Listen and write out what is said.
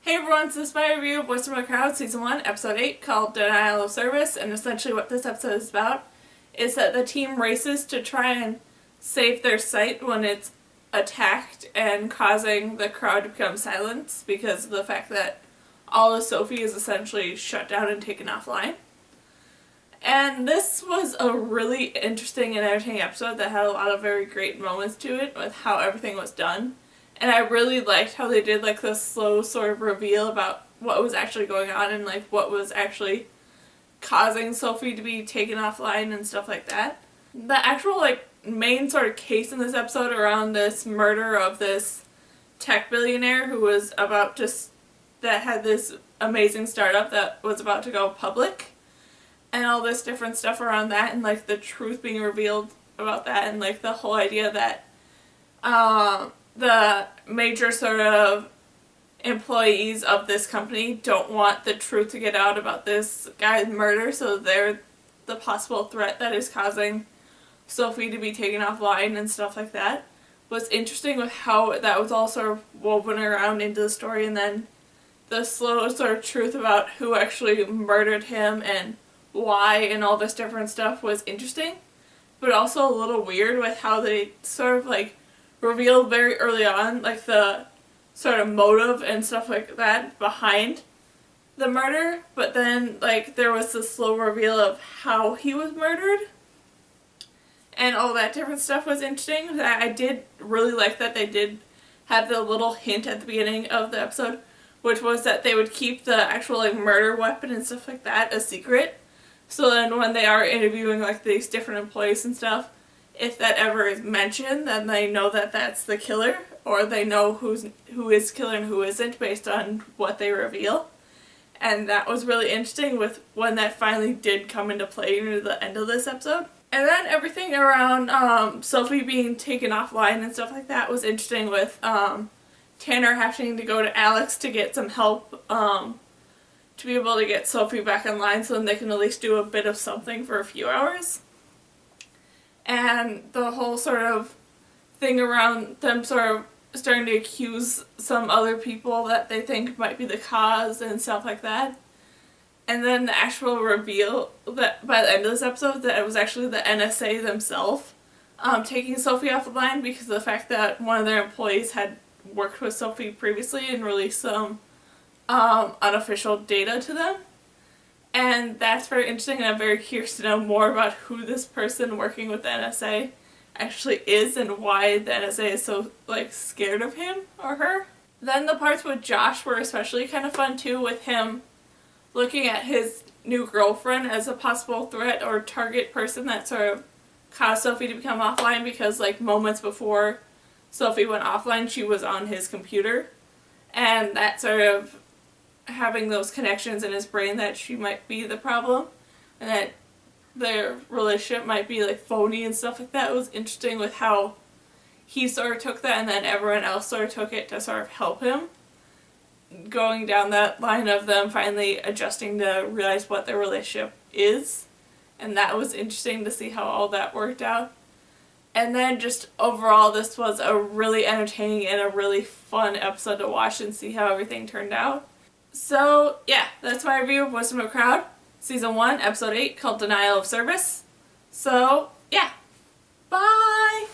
Hey everyone, so this is my review of Voice of My Crowd Season 1, Episode 8, called Denial of Service, and essentially what this episode is about is that the team races to try and save their site when it's attacked and causing the crowd to become silent because of the fact that all of Sophie is essentially shut down and taken offline. And this was a really interesting and entertaining episode that had a lot of very great moments to it with how everything was done. And I really liked how they did like this slow sort of reveal about what was actually going on and like what was actually causing Sophie to be taken offline and stuff like that. The actual like main sort of case in this episode around this murder of this tech billionaire who was about to that had this amazing startup that was about to go public and all this different stuff around that and like the truth being revealed about that and like the whole idea that the major sort of employees of this company don't want the truth to get out about this guy's murder, so they're the possible threat that is causing Sophie to be taken offline and stuff like that. Was interesting with how that was all sort of woven around into the story, and then the slow sort of truth about who actually murdered him and why and all this different stuff was interesting, but also a little weird with how they sort of like revealed very early on like the sort of motive and stuff like that behind the murder, but then like there was this slow reveal of how he was murdered and all that different stuff was interesting. I did really like that they did have the little hint at the beginning of the episode, which was that they would keep the actual like murder weapon and stuff like that a secret, so then when they are interviewing like these different employees and stuff, if that ever is mentioned, then they know that that's the killer, or they know who is killer and who isn't based on what they reveal. And that was really interesting with when that finally did come into play near the end of this episode. And then everything around Sophie being taken offline and stuff like that was interesting with Tanner having to go to Alex to get some help to be able to get Sophie back online so then they can at least do a bit of something for a few hours. And the whole sort of thing around them sort of starting to accuse some other people that they think might be the cause and stuff like that. And then the actual reveal that by the end of this episode that it was actually the NSA themselves taking Sophie off the line because of the fact that one of their employees had worked with Sophie previously and released some unofficial data to them. And that's very interesting, and I'm very curious to know more about who this person working with the NSA actually is and why the NSA is so like scared of him or her. Then the parts with Josh were especially kind of fun too, with him looking at his new girlfriend as a possible threat or target person that sort of caused Sophie to become offline because like moments before Sophie went offline she was on his computer, and that sort of having those connections in his brain that she might be the problem and that their relationship might be like phony and stuff like that was interesting with how he sort of took that and then everyone else sort of took it to sort of help him going down that line of them finally adjusting to realize what their relationship is, and that was interesting to see how all that worked out. And then just overall this was a really entertaining and a really fun episode to watch and see how everything turned out. So, yeah, that's my review of Voice of My Crowd, Season 1, Episode 8, called Denial of Service. So, yeah. Bye!